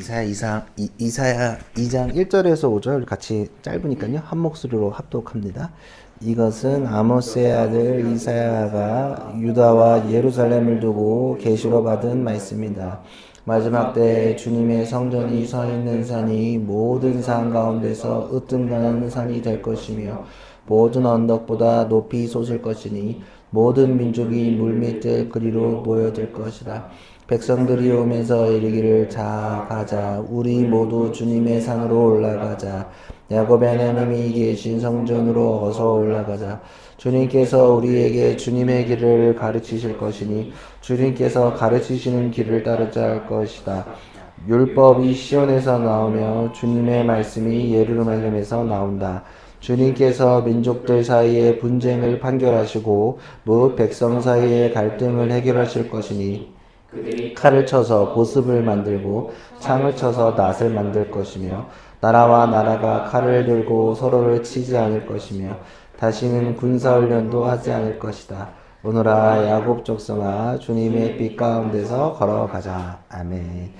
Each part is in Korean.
이사야 2장 1절에서 5절 같이 짧으니까요. 한 목소리로 합독합니다. 이것은 아모스의 아들 이사야가 유다와 예루살렘을 두고 계시로 받은 말씀이다. 마지막 때에 주님의 성전이 서 있는 산이 모든 산 가운데서 으뜸가는 산이 될 것이며 모든 언덕보다 높이 솟을 것이니 모든 민족이 물밑에 그리로 모여들 것이다. 백성들이 오면서 이르기를 자 가자 우리 모두 주님의 산으로 올라가자 야곱의 하나님이 계신 성전으로 어서 올라가자. 주님께서 우리에게 주님의 길을 가르치실 것이니 주님께서 가르치시는 길을 따르자 할 것이다. 율법이 시온에서 나오며 주님의 말씀이 예루살렘에서 나온다. 주님께서 민족들 사이에 분쟁을 판결하시고 무 백성 사이에 갈등을 해결하실 것이니 칼을 쳐서 보습을 만들고 창을 쳐서 낫을 만들 것이며 나라와 나라가 칼을 들고 서로를 치지 않을 것이며 다시는 군사훈련도 하지 않을 것이다. 오늘아 야곱 족속아 주님의 빛 가운데서 걸어가자. 아멘.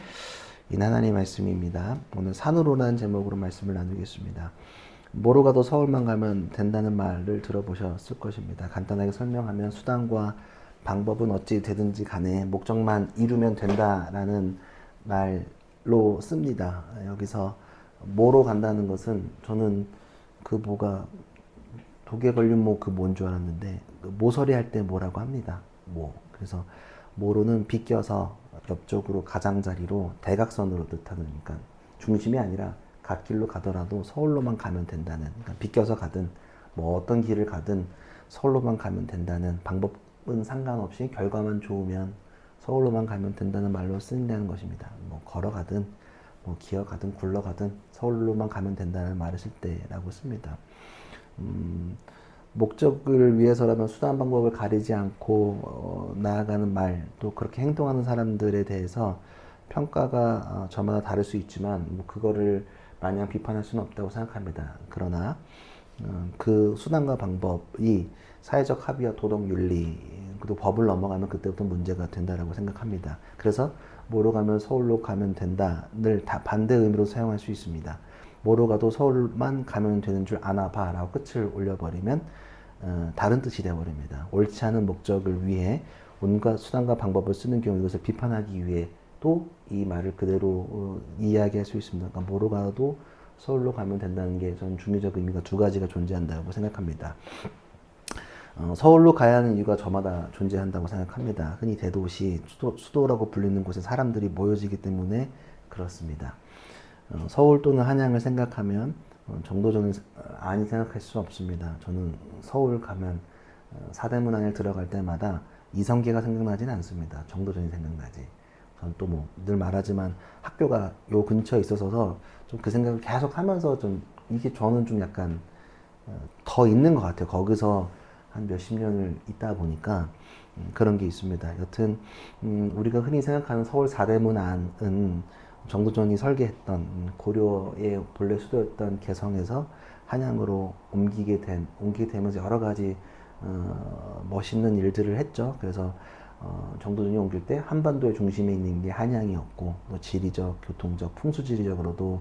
이 하나님 말씀입니다. 오늘 산으로라는 제목으로 말씀을 나누겠습니다. 뭐로 가도 서울만 가면 된다는 말을 들어보셨을 것입니다. 간단하게 설명하면 수단과 방법은 어찌 되든지 간에 목적만 이루면 된다라는 말로 씁니다. 여기서 뭐로 간다는 것은 저는 그 뭐가 독에 걸린 뭐 그 뭔 줄 알았는데 모서리 할 때 뭐라고 합니다. 뭐 그래서 뭐로는 비껴서 옆쪽으로 가장자리로 대각선으로 뜻하는 그러니까 중심이 아니라 갓길로 가더라도 서울로만 가면 된다는 그러니까 비껴서 가든 뭐 어떤 길을 가든 서울로만 가면 된다는 방법은 상관없이 결과만 좋으면 서울로만 가면 된다는 말로 쓰인다는 것입니다. 뭐 걸어가든 뭐 기어가든 굴러가든 서울로만 가면 된다는 말을 쓸 때라고 씁니다. 목적을 위해서라면 수단 방법을 가리지 않고 나아가는 말 또 그렇게 행동하는 사람들에 대해서 평가가 저마다 다를 수 있지만 뭐 그거를 마냥 비판할 수는 없다고 생각합니다. 그러나 그 수단과 방법이 사회적 합의와 도덕 윤리 그리고 법을 넘어가면 그때부터 문제가 된다라고 생각합니다. 그래서 뭐로 가면 서울로 가면 된다를 다 반대 의미로 사용할 수 있습니다. 뭐로 가도 서울만 가면 되는 줄 아나 봐라고 끝을 올려버리면 다른 뜻이 되어버립니다. 옳지 않은 목적을 위해 온갖 수단과 방법을 쓰는 경우 이것을 비판하기 위해 또 이 말을 그대로 이야기할 수 있습니다. 그러니까 뭐로 가도 서울로 가면 된다는 게 저는 중의적 의미가 두 가지가 존재한다고 생각합니다. 서울로 가야 하는 이유가 저마다 존재한다고 생각합니다. 흔히 대도시, 수도라고 불리는 곳에 사람들이 모여지기 때문에 그렇습니다. 서울 또는 한양을 생각하면 정도전을 아니 생각할 수 없습니다. 저는 서울 가면 사대문안에 들어갈 때마다 이성계가 생각나지는 않습니다. 정도전이 생각나지. 저는 또 뭐 늘 말하지만 학교가 요 근처에 있어서 좀 그 생각을 계속 하면서 좀 이게 저는 좀 약간 더 있는 것 같아요. 거기서 한 몇십 년을 있다 보니까 그런 게 있습니다. 여튼 우리가 흔히 생각하는 서울 사대문안은 정도전이 설계했던 고려의 본래 수도였던 개성에서 한양으로 옮기게 되면서 여러 가지 멋있는 일들을 했죠. 그래서 정도전이 옮길 때 한반도의 중심에 있는 게 한양이었고 또 지리적, 교통적, 풍수지리적으로도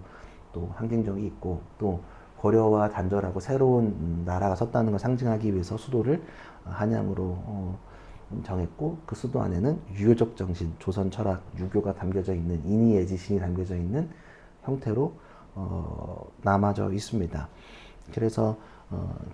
또 항쟁적이 있고 또 고려와 단절하고 새로운 나라가 섰다는 걸 상징하기 위해서 수도를 한양으로 정했고 그 수도 안에는 유교적 정신, 조선 철학, 유교가 담겨져 있는 인의예지신이 담겨져 있는 형태로 남아져 있습니다. 그래서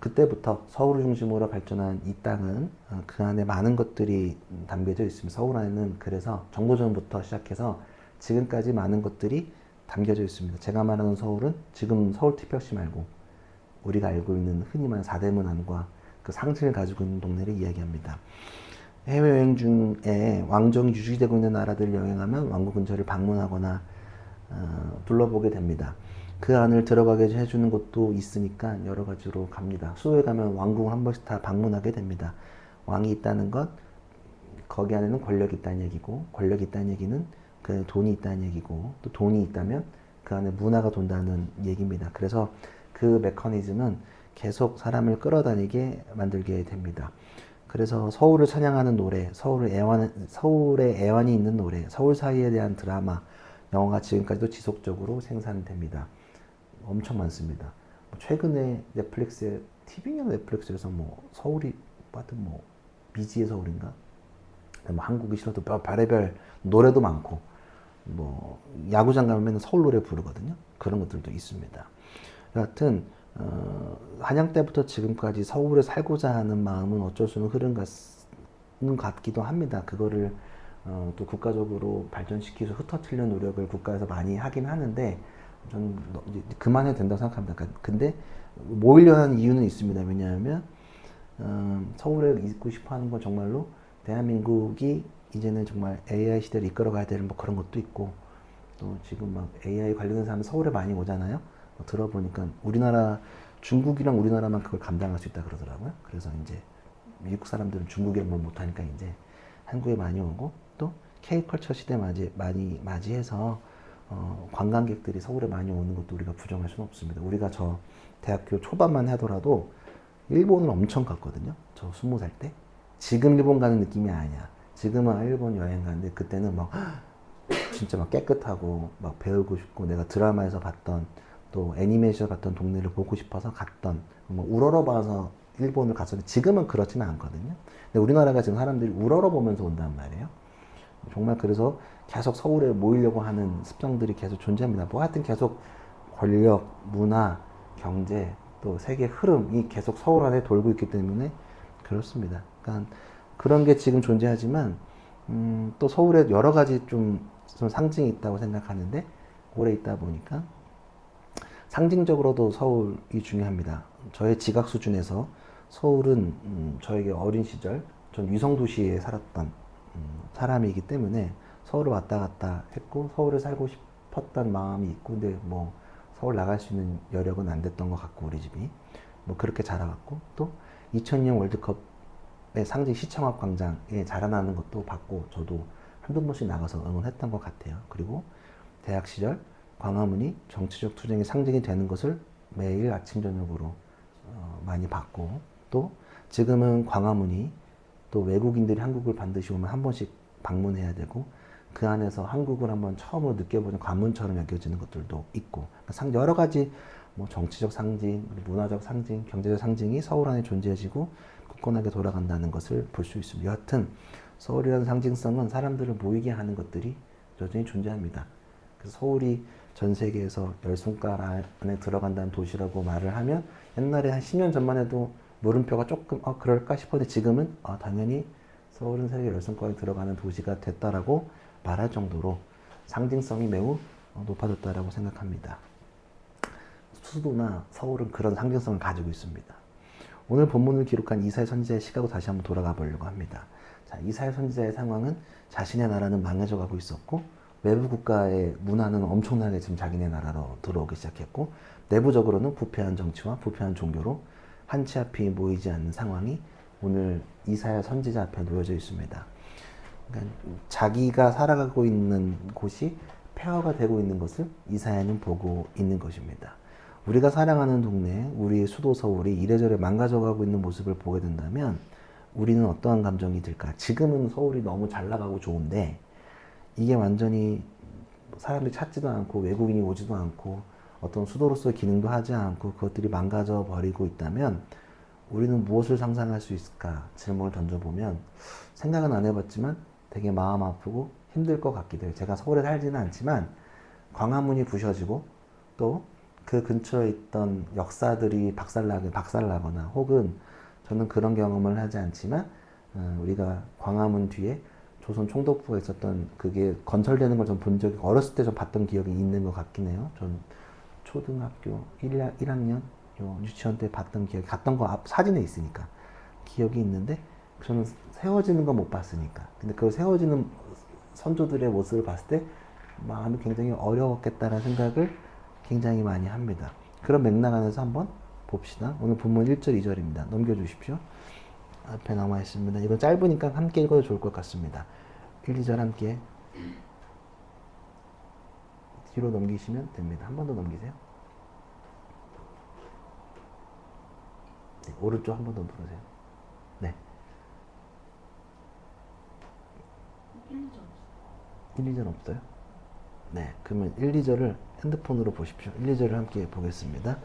그때부터 서울을 중심으로 발전한 이 땅은 그 안에 많은 것들이 담겨져 있습니다. 서울 안에는 그래서 정도전부터 시작해서 지금까지 많은 것들이 담겨져 있습니다. 제가 말하는 서울은 지금 서울특별시 말고 우리가 알고 있는 흔히 말하는 사대문안과 그 상징을 가지고 있는 동네를 이야기합니다. 해외여행 중에 왕정이 유지되고 있는 나라들을 여행하면 왕궁 근처를 방문하거나 둘러보게 됩니다. 그 안을 들어가게 해주는 곳도 있으니까 여러 가지로 갑니다. 수도에 가면 왕궁 한 번씩 다 방문하게 됩니다. 왕이 있다는 것, 거기 안에는 권력이 있다는 얘기고 권력이 있다는 얘기는 그 돈이 있다는 얘기고 또 돈이 있다면 그 안에 문화가 돈다는 얘기입니다. 그래서 그 메커니즘은 계속 사람을 끌어다니게 만들게 됩니다. 그래서 서울을 찬양하는 노래, 서울의 애환이 있는 노래, 서울 사이에 대한 드라마 영화가 지금까지도 지속적으로 생산됩니다. 엄청 많습니다. 최근에 넷플릭스에 TV냐 넷플릭스에서 뭐 서울이 하여튼 뭐 미지의 서울인가? 뭐 한국이 싫어도 별의별 노래도 많고 뭐 야구장 가면 맨날 서울 노래 부르거든요. 그런 것들도 있습니다. 여하튼 한양 때부터 지금까지 서울에 살고자 하는 마음은 어쩔 수 없는 흐름 같기도 합니다. 그거를 또 국가적으로 발전시키서 흩어뜨리는 노력을 국가에서 많이 하긴 하는데 저는 그만해도 된다고 생각합니다. 근데 모이려 하는 이유는 있습니다. 왜냐하면 서울에 있고 싶어하는 건 정말로 대한민국이 이제는 정말 AI 시대를 이끌어가야 되는 뭐 그런 것도 있고 또 지금 막 AI 관련된 사람이 서울에 많이 오잖아요. 들어보니까 우리나라 중국이랑 우리나라만 그걸 감당할 수 있다 그러더라고요. 그래서 이제 미국 사람들은 중국이랑 뭘 못하니까 이제 한국에 많이 오고 또 K컬처 시대 많이 맞이해서 관광객들이 서울에 많이 오는 것도 우리가 부정할 수는 없습니다. 우리가 저 대학교 초반만 하더라도 일본을 엄청 갔거든요. 저 20살 때. 지금 일본 가는 느낌이 아니야. 지금은 일본 여행 가는데 그때는 막 진짜 막 깨끗하고 막 배우고 싶고 내가 드라마에서 봤던 또 애니메이션 봤던 동네를 보고 싶어서 갔던 뭐 우러러봐서 일본을 갔었는데 지금은 그렇지는 않거든요. 근데 우리나라가 지금 사람들이 우러러 보면서 온단 말이에요. 정말 그래서 계속 서울에 모이려고 하는 습성들이 계속 존재합니다. 뭐 하여튼 계속 권력, 문화, 경제, 또 세계 흐름이 계속 서울 안에 돌고 있기 때문에 그렇습니다. 그러니까 그런 게 지금 존재하지만 또 서울에 여러 가지 좀 상징이 있다고 생각하는데 오래 있다 보니까 상징적으로도 서울이 중요합니다. 저의 지각 수준에서 서울은 저에게 어린 시절 전 위성도시에 살았던 사람이기 때문에 서울을 왔다 갔다 했고 서울에 살고 싶었던 마음이 있고 근데 뭐 서울 나갈 수 있는 여력은 안 됐던 것 같고 우리 집이 뭐 그렇게 자라왔고 또 2002년 월드컵의 상징 시청합 광장에 자라나는 것도 봤고 저도 한두 번씩 나가서 응원했던 것 같아요. 그리고 대학 시절 광화문이 정치적 투쟁의 상징이 되는 것을 매일 아침 저녁으로 많이 봤고 또 지금은 광화문이 또 외국인들이 한국을 반드시 오면 한 번씩 방문해야 되고 그 안에서 한국을 한번 처음으로 느껴보는 관문처럼 여겨지는 것들도 있고 여러 가지 뭐 정치적 상징, 문화적 상징, 경제적 상징이 서울 안에 존재해지고 굳건하게 돌아간다는 것을 볼 수 있습니다. 여하튼 서울이라는 상징성은 사람들을 모이게 하는 것들이 여전히 존재합니다. 그래서 서울이 전 세계에서 열 손가락 안에 들어간다는 도시라고 말을 하면 옛날에 한 10년 전만 해도 물음표가 조금 그럴까 싶었는데 지금은 당연히 서울은 세계 열 손가락에 들어가는 도시가 됐다라고 말할 정도로 상징성이 매우 높아졌다라고 생각합니다. 수도나 서울은 그런 상징성을 가지고 있습니다. 오늘 본문을 기록한 이사야 선지자의 시각으로 다시 한번 돌아가 보려고 합니다. 자, 이사야 선지자의 상황은 자신의 나라는 망해져 가고 있었고 외부 국가의 문화는 엄청나게 지금 자기네 나라로 들어오기 시작했고 내부적으로는 부패한 정치와 부패한 종교로 한치 앞이 모이지 않는 상황이 오늘 이사야 선지자 앞에 놓여져 있습니다. 그러니까 자기가 살아가고 있는 곳이 폐허가 되고 있는 것을 이사야는 보고 있는 것입니다. 우리가 사랑하는 동네, 우리의 수도 서울이 이래저래 망가져가고 있는 모습을 보게 된다면 우리는 어떠한 감정이 들까? 지금은 서울이 너무 잘 나가고 좋은데 이게 완전히 사람들이 찾지도 않고 외국인이 오지도 않고 어떤 수도로서의 기능도 하지 않고 그것들이 망가져 버리고 있다면 우리는 무엇을 상상할 수 있을까 질문을 던져보면 생각은 안 해봤지만 되게 마음 아프고 힘들 것 같기도 해요. 제가 서울에 살지는 않지만 광화문이 부셔지고 또 그 근처에 있던 역사들이 박살나거나 혹은 저는 그런 경험을 하지 않지만 우리가 광화문 뒤에 조선 총독부가 있었던 그게 건설되는 걸 좀 본 적이 어렸을 때 좀 봤던 기억이 있는 것 같긴 해요. 전 초등학교 1학년 유치원 때 봤던 기억이 갔던 거 사진에 있으니까 기억이 있는데 저는 세워지는 건 못 봤으니까 근데 그 세워지는 선조들의 모습을 봤을 때 마음이 굉장히 어려웠겠다라는 생각을 굉장히 많이 합니다. 그런 맥락 안에서 한번 봅시다. 오늘 본문 1절 2절입니다. 넘겨주십시오. 앞에 나와 있습니다. 이건 짧으니까 함께 읽어도 좋을 것 같습니다. 1, 2절 함께 뒤로 넘기시면 됩니다. 한 번 더 넘기세요. 네, 오른쪽 한 번 더 누르세요. 네. 1, 2절 1, 2절 없어요? 네, 그러면 1, 2절을 핸드폰으로 보십시오. 1, 2절을 함께 보겠습니다.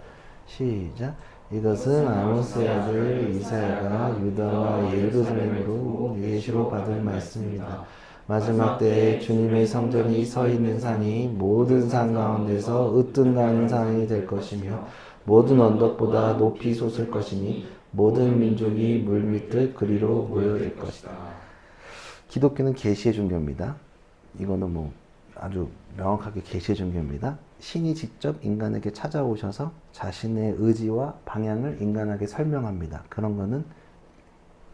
시작. 이것은 아모스의 아들 이사야가 유다와 예루살렘으로 예시로 받은 말씀입니다. 마지막 때에 주님의 성전이 서 있는 산이 모든 산 가운데서 으뜸나는 산이 될 것이며 모든 언덕보다 높이 솟을 것이니 모든 민족이 물밀듯 그리로 모여들 것이다. 기독교는 계시의 종교입니다. 이거는 뭐 아주 명확하게 계시의 종교입니다. 신이 직접 인간에게 찾아오셔서 자신의 의지와 방향을 인간에게 설명합니다. 그런 거는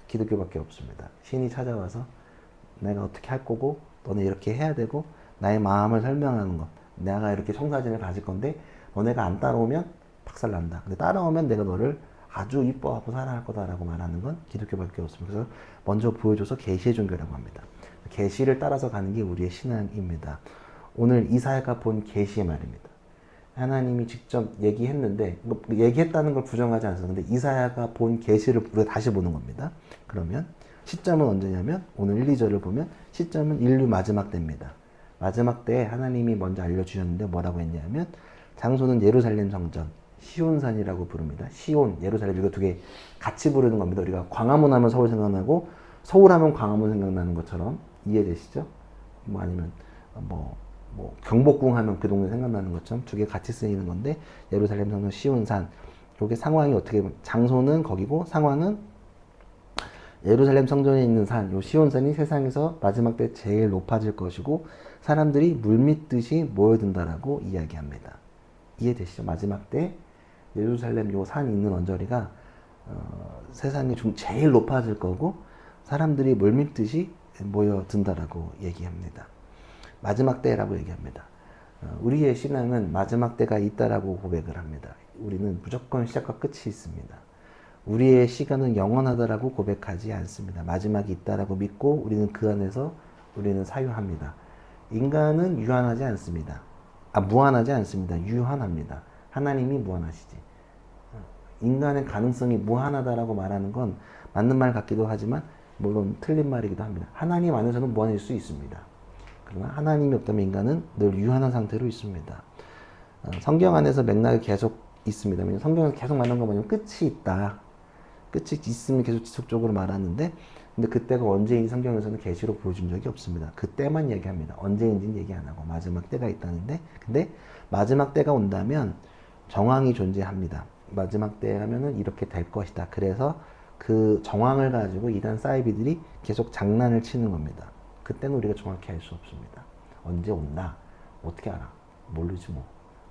기독교밖에 없습니다. 신이 찾아와서 내가 어떻게 할 거고 너네 이렇게 해야 되고 나의 마음을 설명하는 것. 내가 이렇게 청사진을 가질 건데 너네가 안 따라오면 박살난다. 근데 따라오면 내가 너를 아주 이뻐하고 사랑할 거다라고 말하는 건 기독교밖에 없습니다. 그래서 먼저 보여줘서 계시의 종교라고 합니다. 계시를 따라서 가는 게 우리의 신앙입니다. 오늘 이사야가 본 계시의 말입니다. 하나님이 직접 얘기했는데 얘기했다는 걸 부정하지 않습니다. 근데 이사야가 본 계시를 우리가 다시 보는 겁니다. 그러면 시점은 언제냐면 오늘 1, 2절을 보면 시점은 인류 마지막 때입니다. 마지막 때에 하나님이 먼저 알려주셨는데 뭐라고 했냐면 장소는 예루살렘 성전 시온산이라고 부릅니다. 시온, 예루살렘 이거 두 개 같이 부르는 겁니다. 우리가 광화문 하면 서울 생각나고 서울 하면 광화문 생각나는 것처럼 이해되시죠? 뭐 아니면 뭐 경복궁 하면 그 동네 생각나는 것처럼 두 개 같이 쓰이는 건데 예루살렘 성전 시온산 요게 상황이 어떻게 보면 장소는 거기고 상황은 예루살렘 성전에 있는 산, 요 시온산이 세상에서 마지막 때 제일 높아질 것이고 사람들이 물밀듯이 모여든다라고 이야기합니다. 이해되시죠? 마지막 때 예루살렘 요 산 있는 언저리가 세상에 좀 제일 높아질 거고 사람들이 물밀듯이 모여든다라고 얘기합니다. 마지막 때라고 얘기합니다. 우리의 신앙은 마지막 때가 있다라고 고백을 합니다. 우리는 무조건 시작과 끝이 있습니다. 우리의 시간은 영원하다라고 고백하지 않습니다. 마지막이 있다라고 믿고 우리는 그 안에서 우리는 사유합니다. 인간은 유한하지 않습니다. 무한하지 않습니다. 유한합니다. 하나님이 무한하시지. 인간의 가능성이 무한하다라고 말하는 건 맞는 말 같기도 하지만 물론 틀린 말이기도 합니다. 하나님 안에서는 무한할 수 있습니다. 그러나 하나님이 없다면 인간은 늘 유한한 상태로 있습니다. 성경 안에서 맥락이 계속 있습니다. 성경에서 계속 말하는 거 뭐냐면 끝이 있다. 끝이 있으면 계속 지속적으로 말하는데 근데 그때가 언제인지 성경에서는 계시로 보여준 적이 없습니다. 그때만 얘기합니다. 언제인지는 얘기 안 하고 마지막 때가 있다는데 근데 마지막 때가 온다면 정황이 존재합니다. 마지막 때 하면은 이렇게 될 것이다. 그래서 그 정황을 가지고 이단 사이비들이 계속 장난을 치는 겁니다. 그때는 우리가 정확히 알 수 없습니다. 언제 온다? 어떻게 알아? 모르지 뭐.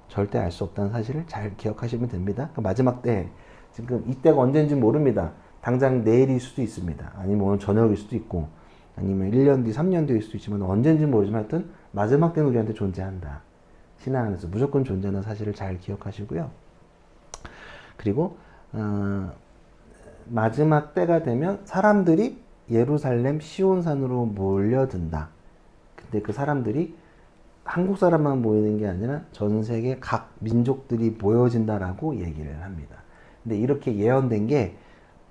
절대 알 수 없다는 사실을 잘 기억하시면 됩니다. 그러니까 마지막 때 지금 이때가 언제인지 모릅니다. 당장 내일일 수도 있습니다. 아니면 오늘 저녁일 수도 있고 아니면 1년 뒤, 3년 뒤일 수도 있지만 언제인지 모르지만 하여튼 마지막 때는 우리한테 존재한다. 신앙 안에서 무조건 존재하는 사실을 잘 기억하시고요. 그리고 마지막 때가 되면 사람들이 예루살렘 시온산으로 몰려든다. 근데 그 사람들이 한국 사람만 모이는 게 아니라 전 세계 각 민족들이 모여진다라고 얘기를 합니다. 근데 이렇게 예언된 게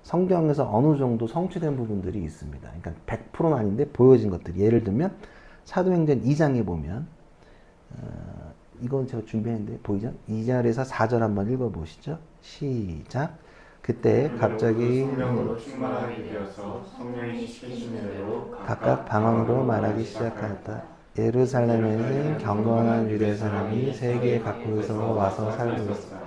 성경에서 어느 정도 성취된 부분들이 있습니다. 그러니까 100%는 아닌데 보여진 것들. 예를 들면 사도행전 2장에 보면 이건 제가 준비했는데 보이죠? 2절에서 4절 한번 읽어보시죠. 시작. 그때 갑자기 성령으로 충만하게 되어서 성령이 시키시는 대로 각각 방언으로 말하기 시작하였다. 예루살렘에는 경건한 유대 사람이 세계 각국에서 와서 살고 있었다.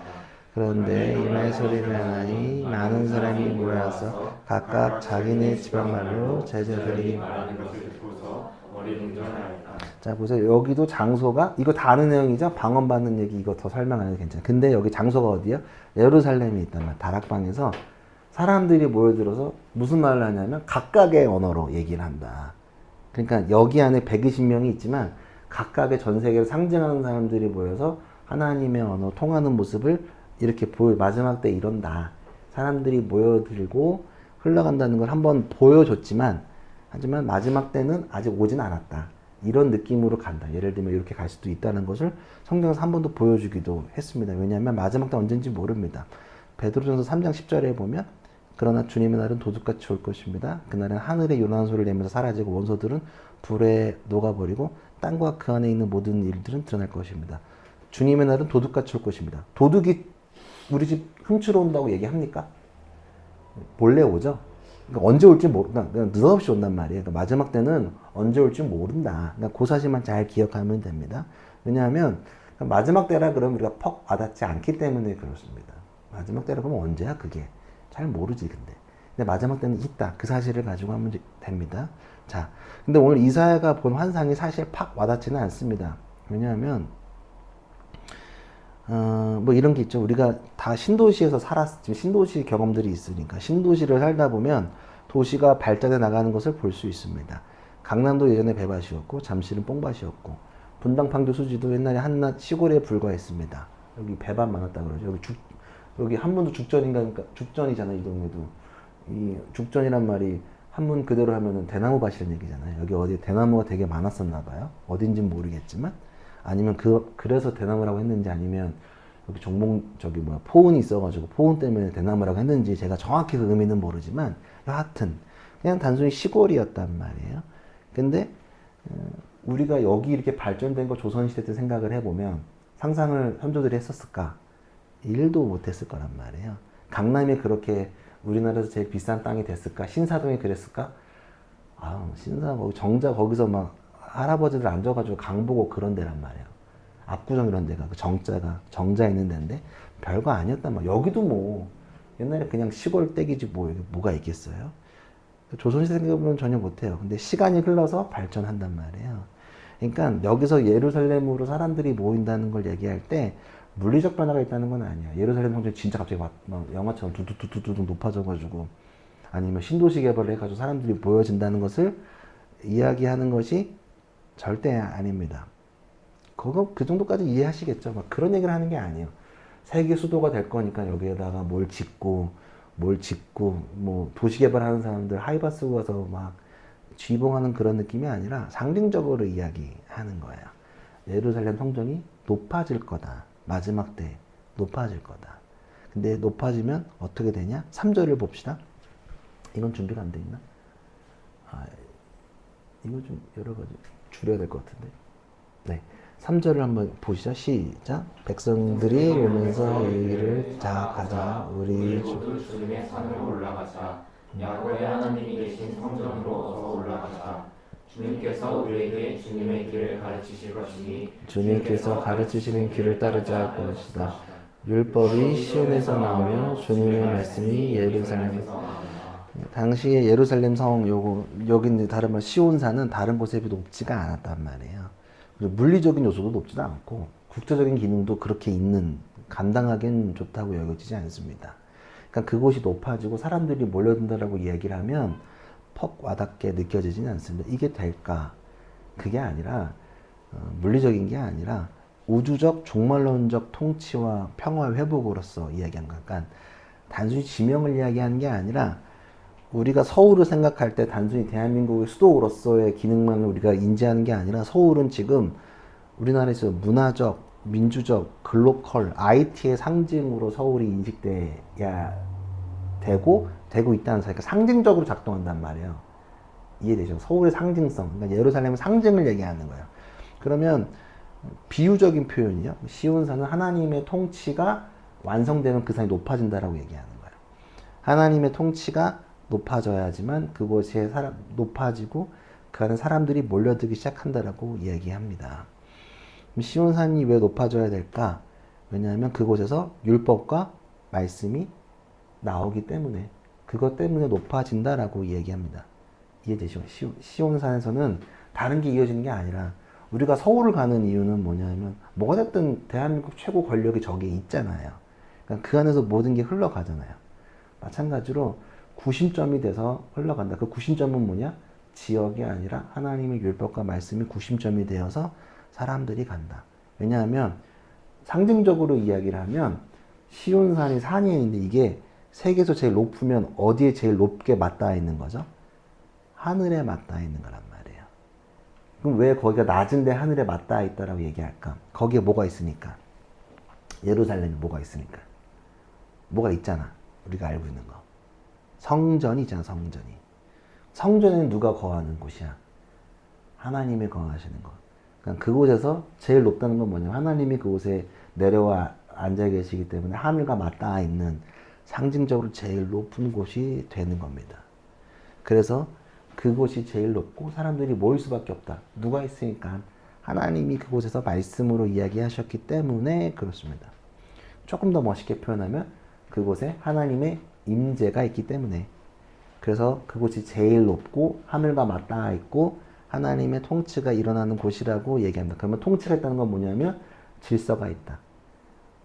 그런데 이말 소리를 하나니 많은 사람이 모여서 각각 자기네 지방말로 제자들이 말하는 것을 듣고서 어리둥절하였다. 자 보세요. 여기도 장소가 이거 다 아는 내용이죠. 방언받는 얘기 이거 더 설명 안 해도 괜찮아요. 근데 여기 장소가 어디야? 예루살렘에 있단 말이야. 다락방에서 사람들이 모여들어서 무슨 말을 하냐면 각각의 언어로 얘기를 한다. 그러니까 여기 안에 120명이 있지만 각각의 전 세계를 상징하는 사람들이 모여서 하나님의 언어 통하는 모습을 이렇게 마지막 때 이런다. 사람들이 모여들고 흘러간다는 걸 한번 보여줬지만 하지만 마지막 때는 아직 오진 않았다. 이런 느낌으로 간다. 예를 들면 이렇게 갈 수도 있다는 것을 성경에서 한 번 더 보여주기도 했습니다. 왜냐하면 마지막 때 언제인지 모릅니다. 베드로전서 3장 10절에 보면 그러나 주님의 날은 도둑같이 올 것입니다. 그날은 하늘에 요란한 소리를 내면서 사라지고 원소들은 불에 녹아버리고 땅과 그 안에 있는 모든 일들은 드러날 것입니다. 주님의 날은 도둑같이 올 것입니다. 도둑이 우리 집 훔치러 온다고 얘기합니까? 몰래 오죠. 그러니까 언제 올지 그냥 느닷없이 온단 말이에요. 그러니까 마지막 때는 언제 올지 모른다. 그러니까 그 사실만 잘 기억하면 됩니다. 왜냐하면 마지막 때라 그러면 우리가 퍽 와닿지 않기 때문에 그렇습니다. 마지막 때라 그러면 언제야 그게? 잘 모르지 근데. 근데 마지막 때는 있다. 그 사실을 가지고 하면 됩니다. 자, 근데 오늘 이사야가 본 환상이 사실 팍 와닿지는 않습니다. 왜냐하면 뭐 이런 게 있죠. 우리가 다 신도시에서 지금 신도시 경험들이 있으니까 신도시를 살다 보면 도시가 발전해 나가는 것을 볼 수 있습니다. 강남도 예전에 배밭이었고 잠실은 뽕밭이었고 분당판교 수지도 옛날에 한낱 시골에 불과했습니다. 여기 배밭 많았다 그러죠. 여기 한문도 죽전인가 그러니까 죽전이잖아요. 이 동네도 이 죽전이란 말이 한문 그대로 하면은 대나무밭이라는 얘기잖아요. 여기 어디 대나무가 되게 많았었나 봐요. 어딘지는 모르겠지만 아니면 그래서 대나무라고 했는지 아니면 여기 포운이 있어가지고 포운 때문에 대나무라고 했는지 제가 정확히 그 의미는 모르지만 여하튼 그냥 단순히 시골이었단 말이에요. 근데 우리가 여기 이렇게 발전된 거 조선시대 때 생각을 해보면 상상을 선조들이 했었을까? 일도 못했을 거란 말이에요. 강남이 그렇게 우리나라에서 제일 비싼 땅이 됐을까? 신사동이 그랬을까? 정자 거기서 막 할아버지들 앉아가지고 강 보고 그런 데란 말이에요. 압구정 이런 데가 그 정자 있는 데인데 별거 아니었단 말이에요. 여기도 뭐 옛날에 그냥 시골 댁이지 뭐가 있겠어요. 조선시대 생각해보면 전혀 못해요. 근데 시간이 흘러서 발전한단 말이에요. 그러니까 여기서 예루살렘으로 사람들이 모인다는 걸 얘기할 때 물리적 변화가 있다는 건 아니야. 예루살렘 성전이 진짜 갑자기 막 영화처럼 두두두두두 높아져가지고 아니면 신도시 개발을 해가지고 사람들이 모여진다는 것을 이야기하는 것이 절대 아닙니다. 그 정도까지 이해하시겠죠? 막 그런 얘기를 하는 게 아니에요. 세계 수도가 될 거니까 여기에다가 뭘 짓고, 뭐 도시 개발하는 사람들 하이바 쓰고 가서 막 쥐봉하는 그런 느낌이 아니라 상징적으로 이야기하는 거예요. 예루살렘 성전이 높아질 거다. 마지막 때 높아질 거다. 근데 높아지면 어떻게 되냐? 3절을 봅시다. 이건 준비가 안 돼 있나? 이거 좀 여러 가지 줄여야 될 것 같은데. 네. 3절을 한번 보시죠. 시작. 백성들이 오면서 이 일을 가자. 우리 모두 주님의 산으로 올라가자. 야곱의 하나님이 계신 성전으로 어서 올라가자. 주님께서 우리에게 주님의 길을 가르치실 것이니 주님께서 가르치시는 길을 따르자 할 것이다. 율법이 시온에서 나오며 주님의 말씀이 예루살렘에서 나온다. 당시에 예루살렘 성 여기 이제 다른 말 시온산은 다른 곳에 비해 높지가 않았단 말이에요. 그리고 물리적인 요소도 높지도 않고 국제적인 기능도 그렇게 있는 감당하기엔 좋다고 여겨지지 않습니다. 그러니까 그곳이 높아지고 사람들이 몰려든다라고 얘기를 하면 퍽 와닿게 느껴지지는 않습니다. 이게 될까? 그게 아니라 물리적인 게 아니라 우주적 종말론적 통치와 평화 회복으로서 이야기하는 거니까 그러니까 단순히 지명을 이야기하는 게 아니라 우리가 서울을 생각할 때 단순히 대한민국의 수도로서의 기능만 우리가 인지하는 게 아니라 서울은 지금 우리나라에서 문화적, 민주적, 글로컬, IT의 상징으로 서울이 인식돼야 되고 있다는 사실, 그러니까 상징적으로 작동한단 말이에요. 이해되죠? 서울의 상징성, 그러니까 예루살렘의 상징을 얘기하는 거예요. 그러면 비유적인 표현이요. 시온산은 하나님의 통치가 완성되면 그 산이 높아진다라고 얘기하는 거예요. 하나님의 통치가 높아져야지만 그곳이 높아지고 그 안에 사람들이 몰려들기 시작한다라고 이야기합니다. 시온산이 왜 높아져야 될까? 왜냐하면 그곳에서 율법과 말씀이 나오기 때문에 그것 때문에 높아진다라고 얘기합니다. 이해되시죠? 시온산에서는 다른 게 이어지는 게 아니라 우리가 서울을 가는 이유는 뭐냐면 뭐가 됐든 대한민국 최고 권력이 저기에 있잖아요. 그러니까 그 안에서 모든 게 흘러가잖아요. 마찬가지로 구심점이 돼서 흘러간다. 그 구심점은 뭐냐? 지역이 아니라 하나님의 율법과 말씀이 구심점이 되어서 사람들이 간다. 왜냐하면 상징적으로 이야기를 하면 시온산이 산이 있는데 이게 세계에서 제일 높으면 어디에 제일 높게 맞닿아 있는 거죠? 하늘에 맞닿아 있는 거란 말이에요. 그럼 왜 거기가 낮은데 하늘에 맞닿아 있다라고 얘기할까? 거기에 뭐가 있으니까. 예루살렘에 뭐가 있으니까. 뭐가 있잖아. 우리가 알고 있는 거. 성전이 있잖아, 성전이. 성전에는 누가 거하는 곳이야? 하나님이 거하시는 것. 그러니까 그곳에서 제일 높다는 건 뭐냐면 하나님이 그곳에 내려와 앉아 계시기 때문에 하늘과 맞닿아 있는 상징적으로 제일 높은 곳이 되는 겁니다. 그래서 그곳이 제일 높고 사람들이 모일 수밖에 없다. 누가 있으니까 하나님이 그곳에서 말씀으로 이야기하셨기 때문에 그렇습니다. 조금 더 멋있게 표현하면 그곳에 하나님의 임재가 있기 때문에 그래서 그곳이 제일 높고 하늘과 맞닿아 있고 하나님의 통치가 일어나는 곳이라고 얘기합니다. 그러면 통치가 있다는 건 뭐냐면 질서가 있다.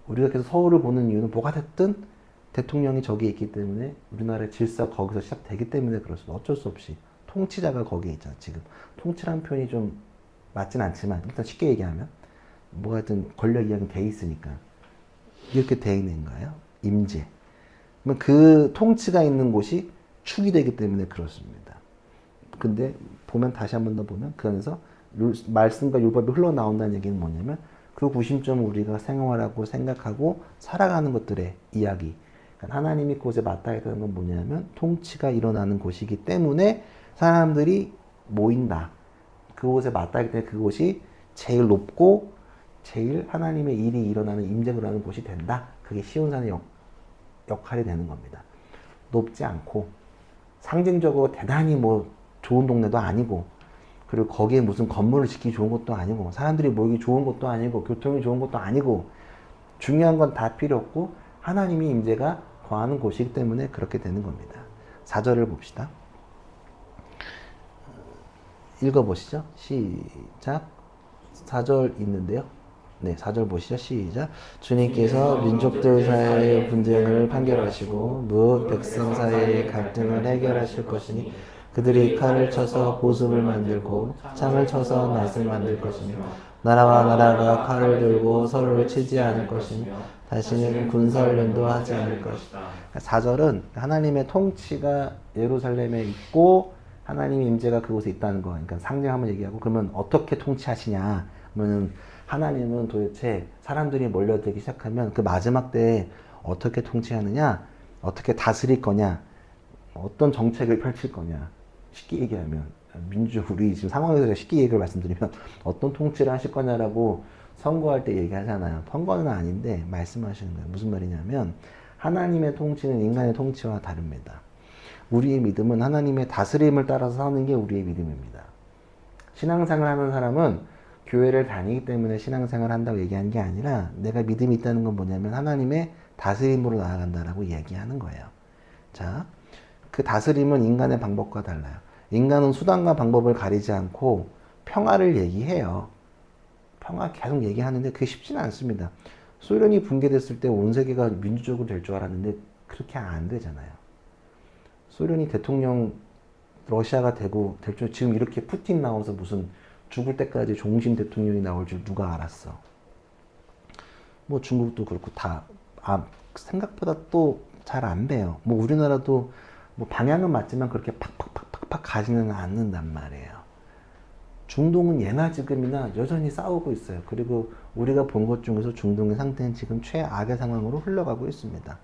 우리가 계속 서울을 보는 이유는 뭐가 됐든 대통령이 저기 있기 때문에 우리나라의 질서가 거기서 시작되기 때문에 그렇습니다. 어쩔 수 없이 통치자가 거기에 있잖아. 지금 통치라는 표현이 좀 맞진 않지만 일단 쉽게 얘기하면 뭐가 든 권력 이야기는 돼 있으니까 이렇게 돼 있는 거예요. 임재. 그러면 그 통치가 있는 곳이 축이 되기 때문에 그렇습니다. 근데 보면 다시 한 번 더 보면 그 안에서 말씀과 율법이 흘러나온다는 얘기는 뭐냐면 그 구심점을 우리가 생활하고 생각하고 살아가는 것들의 이야기. 그러니까 하나님이 그곳에 맞닿아 있다는 건 뭐냐면 통치가 일어나는 곳이기 때문에 사람들이 모인다. 그곳에 맞닿아 있기 때문에 그곳이 제일 높고 제일 하나님의 일이 일어나는 임재가 일어나는 곳이 된다. 그게 시온산의 역할이 되는 겁니다. 높지 않고 상징적으로 대단히 뭐 좋은 동네도 아니고 그리고 거기에 무슨 건물을 짓기 좋은 것도 아니고 사람들이 모이기 좋은 것도 아니고 교통이 좋은 것도 아니고 중요한 건 다 필요 없고 하나님의 임재가 거하는 곳이기 때문에 그렇게 되는 겁니다. 4절을 봅시다. 읽어보시죠. 시작. 4절 있는데요. 네, 4절 보시죠. 시작. 주님께서 민족들 사이의 분쟁을 판결하시고 무엇 백성 사이의 갈등을 해결하실 것이니 그들이 칼을 쳐서 보습을 만들고 창을 쳐서 낫을 만들 것이며 나라와 나라가 칼을 들고 서로를 치지 않을 것이며 다시는 군사훈련도 하지 않을 것이다. 4절은 하나님의 통치가 예루살렘에 있고 하나님의 임재가 그곳에 있다는 거. 그러니까 상징 한번 얘기하고 그러면 어떻게 통치하시냐? 그러면 하나님은 도대체 사람들이 몰려들기 시작하면 그 마지막 때에 어떻게 통치하느냐? 어떻게 다스릴 거냐? 어떤 정책을 펼칠 거냐? 쉽게 얘기하면 우리 지금 상황에서 쉽게 얘기를 말씀드리면 어떤 통치를 하실 거냐라고 선거할 때 얘기하잖아요. 선거는 아닌데 말씀하시는 거예요. 무슨 말이냐면 하나님의 통치는 인간의 통치와 다릅니다. 우리의 믿음은 하나님의 다스림을 따라서 사는 게 우리의 믿음입니다. 신앙생활 하는 사람은 교회를 다니기 때문에 신앙생활 한다고 얘기하는 게 아니라 내가 믿음이 있다는 건 뭐냐면 하나님의 다스림으로 나아간다라고 얘기하는 거예요. 자, 그 다스림은 인간의 방법과 달라요. 인간은 수단과 방법을 가리지 않고 평화를 얘기해요. 평화 계속 얘기하는데 그게 쉽지는 않습니다. 소련이 붕괴됐을 때 온 세계가 민주적으로 될 줄 알았는데 그렇게 안 되잖아요. 소련이 대통령 러시아가 되고 될 줄 지금 이렇게 푸틴 나와서 무슨 죽을 때까지 종신 대통령이 나올 줄 누가 알았어. 뭐 중국도 그렇고 다 생각보다 또 잘 안 돼요. 뭐 우리나라도 뭐 방향은 맞지만 그렇게 팍팍팍팍팍 가지는 않는단 말이에요. 중동은 예나 지금이나 여전히 싸우고 있어요. 그리고 우리가 본 것 중에서 중동의 상태는 지금 최악의 상황으로 흘러가고 있습니다.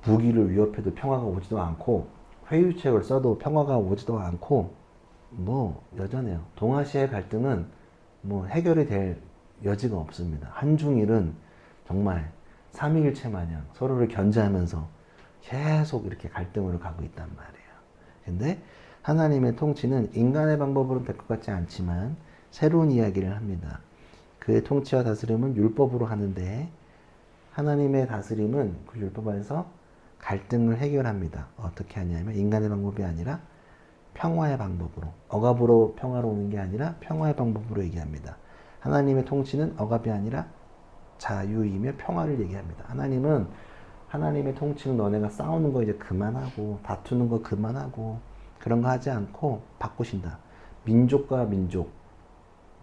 무기를 위협해도 평화가 오지도 않고 회유책을 써도 평화가 오지도 않고 뭐 여전해요. 동아시아의 갈등은 뭐 해결이 될 여지가 없습니다. 한중일은 정말 삼위일체 마냥 서로를 견제하면서 계속 이렇게 갈등으로 가고 있단 말이에요. 근데 하나님의 통치는 인간의 방법으로 될 것 같지 않지만 새로운 이야기를 합니다. 그의 통치와 다스림은 율법으로 하는데 하나님의 다스림은 그 율법 안에서 갈등을 해결합니다. 어떻게 하냐면 인간의 방법이 아니라 평화의 방법으로, 억압으로 평화로 오는 게 아니라 평화의 방법으로 얘기합니다. 하나님의 통치는 억압이 아니라 자유이며 평화를 얘기합니다. 하나님은 하나님의 통치는 너네가 싸우는 거 이제 그만하고 다투는 거 그만하고 그런 거 하지 않고 바꾸신다. 민족과 민족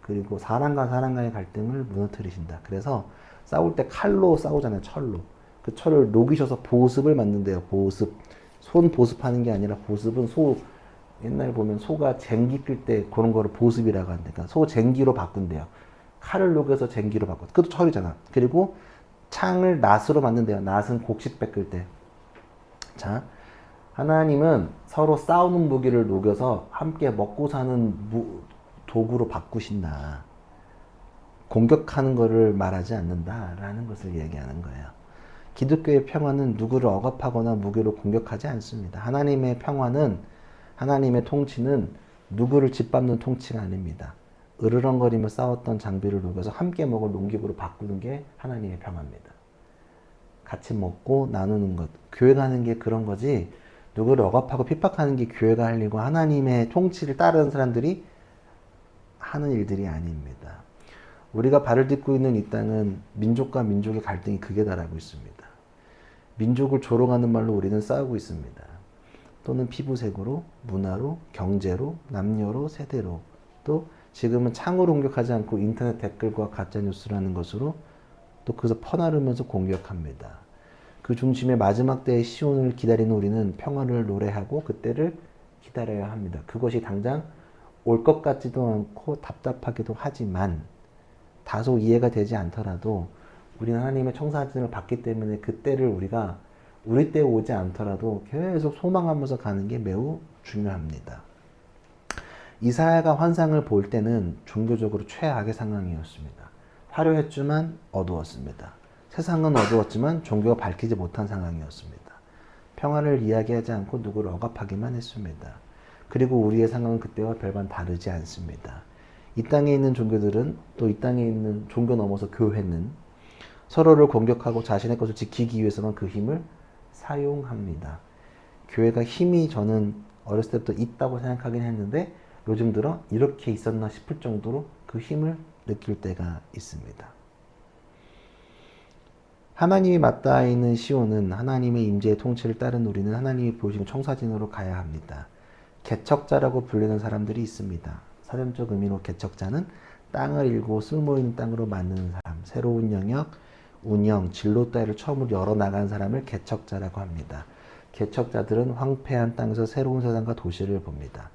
그리고 사람과 사람 간의 갈등을 무너뜨리신다. 그래서 싸울 때 칼로 싸우잖아요. 철로. 그 철을 녹이셔서 보습을 만든대요. 보습. 손 보습하는 게 아니라 보습은 소 옛날에 보면 소가 쟁기 끌 때 그런 거를 보습이라고 한대. 그러니까 소 쟁기로 바꾼대요. 칼을 녹여서 쟁기로 바꿔. 그것도 철이잖아. 그리고 창을 낫으로 만든대요. 낫은 곡식 뺏길 때. 자, 하나님은 서로 싸우는 무기를 녹여서 함께 먹고 사는 도구로 바꾸신다. 공격하는 것을 말하지 않는다라는 것을 얘기하는 거예요. 기독교의 평화는 누구를 억압하거나 무기로 공격하지 않습니다. 하나님의 평화는, 하나님의 통치는 누구를 짓밟는 통치가 아닙니다. 으르렁거리며 싸웠던 장비를 녹여서 함께 먹을 농기구로 바꾸는 게 하나님의 평화입니다. 같이 먹고 나누는 것. 교회가 하는 게 그런 거지, 누구를 억압하고 핍박하는 게 교회가 할 일이고 하나님의 통치를 따르는 사람들이 하는 일들이 아닙니다. 우리가 발을 딛고 있는 이 땅은 민족과 민족의 갈등이 극에 달하고 있습니다. 민족을 조롱하는 말로 우리는 싸우고 있습니다. 또는 피부색으로, 문화로, 경제로, 남녀로, 세대로, 또 지금은 창으로 공격하지 않고 인터넷 댓글과 가짜뉴스라는 것으로 또 그것을 퍼나르면서 공격합니다. 그 중심의 마지막 때의 시온을 기다리는 우리는 평화를 노래하고 그때를 기다려야 합니다. 그것이 당장 올 것 같지도 않고 답답하기도 하지만 다소 이해가 되지 않더라도 우리는 하나님의 청사진을 받기 때문에 그때를 우리가 우리 때 오지 않더라도 계속 소망하면서 가는 게 매우 중요합니다. 이사야가 환상을 볼 때는 종교적으로 최악의 상황이었습니다. 화려했지만 어두웠습니다. 세상은 어두웠지만 종교가 밝히지 못한 상황이었습니다. 평화를 이야기하지 않고 누구를 억압하기만 했습니다. 그리고 우리의 상황은 그때와 별반 다르지 않습니다. 이 땅에 있는 종교들은, 또 이 땅에 있는 종교 넘어서 교회는 서로를 공격하고 자신의 것을 지키기 위해서만 그 힘을 사용합니다. 교회가 힘이 저는 어렸을 때부터 있다고 생각하긴 했는데 요즘 들어 이렇게 있었나 싶을 정도로 그 힘을 느낄 때가 있습니다. 하나님이 맞닿아 있는 시온은 하나님의 임재의 통치를 따른 우리는 하나님이 보여주신 청사진으로 가야 합니다. 개척자라고 불리는 사람들이 있습니다. 사전적 의미로 개척자는 땅을 일고 쓸모있는 땅으로 만드는 사람, 새로운 영역, 운영, 진로 따위를 처음으로 열어나간 사람을 개척자라고 합니다. 개척자들은 황폐한 땅에서 새로운 세상과 도시를 봅니다.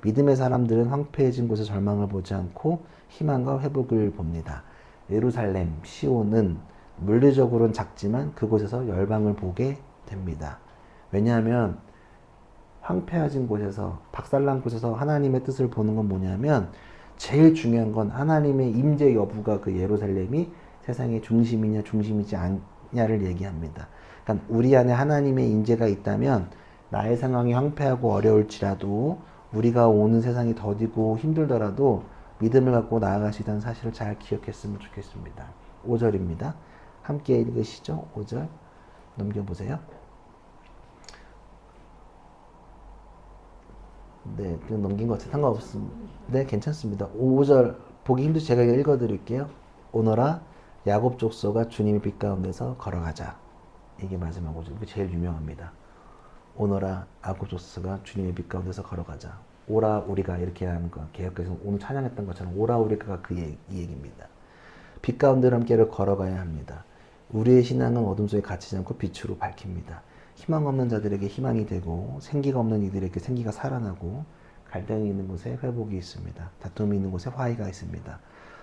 믿음의 사람들은 황폐해진 곳에 절망을 보지 않고 희망과 회복을 봅니다. 예루살렘, 시온은 물리적으로는 작지만 그곳에서 열방을 보게 됩니다. 왜냐하면 황폐해진 곳에서, 박살난 곳에서 하나님의 뜻을 보는 건 뭐냐면 제일 중요한 건 하나님의 임재 여부가 그 예루살렘이 세상의 중심이냐 중심이지 않냐를 얘기합니다. 그러니까 우리 안에 하나님의 임재가 있다면 나의 상황이 황폐하고 어려울지라도 우리가 오는 세상이 더디고 힘들더라도 믿음을 갖고 나아갈 수 있다는 사실을 잘 기억했으면 좋겠습니다. 5절입니다. 함께 읽으시죠. 5절 넘겨보세요. 네, 그냥 넘긴 것 같아요. 상관없습니다. 네, 괜찮습니다. 5절 보기 힘들지 제가 읽어드릴게요. 오너라 야곱 족속아 주님의 빛 가운데서 걸어가자. 이게 마지막 5절. 이게 제일 유명합니다. 오너라 야곱 족속아 주님의 빛 가운데서 걸어가자. 오라 우리가 이렇게 하는 거. 개혁에서 오늘 찬양했던 것처럼 오라 우리가 이 얘기입니다. 빛 가운데로 함께를 걸어가야 합니다. 우리의 신앙은 어둠 속에 갇히지 않고 빛으로 밝힙니다. 희망 없는 자들에게 희망이 되고 생기가 없는 이들에게 생기가 살아나고 갈등이 있는 곳에 회복이 있습니다. 다툼이 있는 곳에 화해가 있습니다.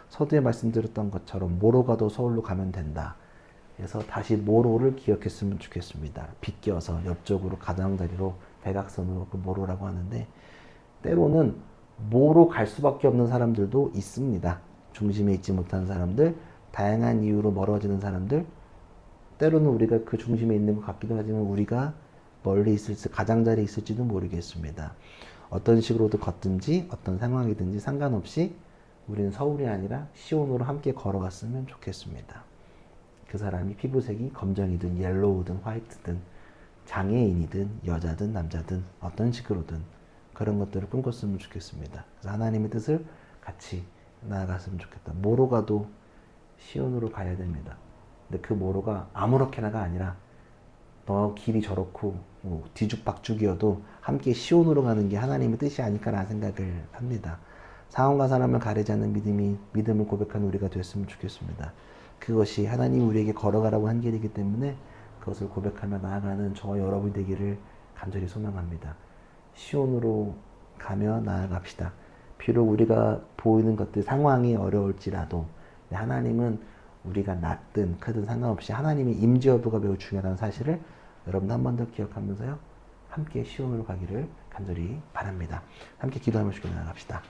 서두에 말씀드렸던 것처럼 모로 가도 서울로 가면 된다. 그래서 다시 모로를 기억했으면 좋겠습니다. 빗겨서 옆쪽으로 가장자리로 대각선으로 그 모로라고 하는데 때로는 모로 갈 수밖에 없는 사람들도 있습니다. 중심에 있지 못한 사람들, 다양한 이유로 멀어지는 사람들, 때로는 우리가 그 중심에 있는 것 같기도 하지만 우리가 멀리 있을지 가장자리에 있을지도 모르겠습니다. 어떤 식으로도 걷든지 어떤 상황이든지 상관없이 우리는 서울이 아니라 시온으로 함께 걸어갔으면 좋겠습니다. 그 사람이 피부색이 검정이든 옐로우든 화이트든 장애인이든 여자든 남자든 어떤 식으로든 그런 것들을 꿈꿨으면 좋겠습니다. 그래서 하나님의 뜻을 같이 나아갔으면 좋겠다. 모로 가도 시온으로 가야 됩니다. 근데 그 모로가 아무렇게나가 아니라 너 길이 저렇고 뭐 뒤죽박죽이어도 함께 시온으로 가는 게 하나님의 뜻이 아닐까라는 생각을 합니다. 상황과 사람을 가리지 않는 믿음을 고백하는 우리가 됐으면 좋겠습니다. 그것이 하나님 우리에게 걸어가라고 한 길이기 때문에 그것을 고백하며 나아가는 저와 여러분이 되기를 간절히 소망합니다. 시온으로 가며 나아갑시다. 비록 우리가 보이는 것들 상황이 어려울지라도 하나님은 우리가 낮든 크든 상관없이 하나님의 임재 여부가 매우 중요하다는 사실을 여러분도 한 번 더 기억하면서요 함께 시온으로 가기를 간절히 바랍니다. 함께 기도하며 주께 나아갑시다.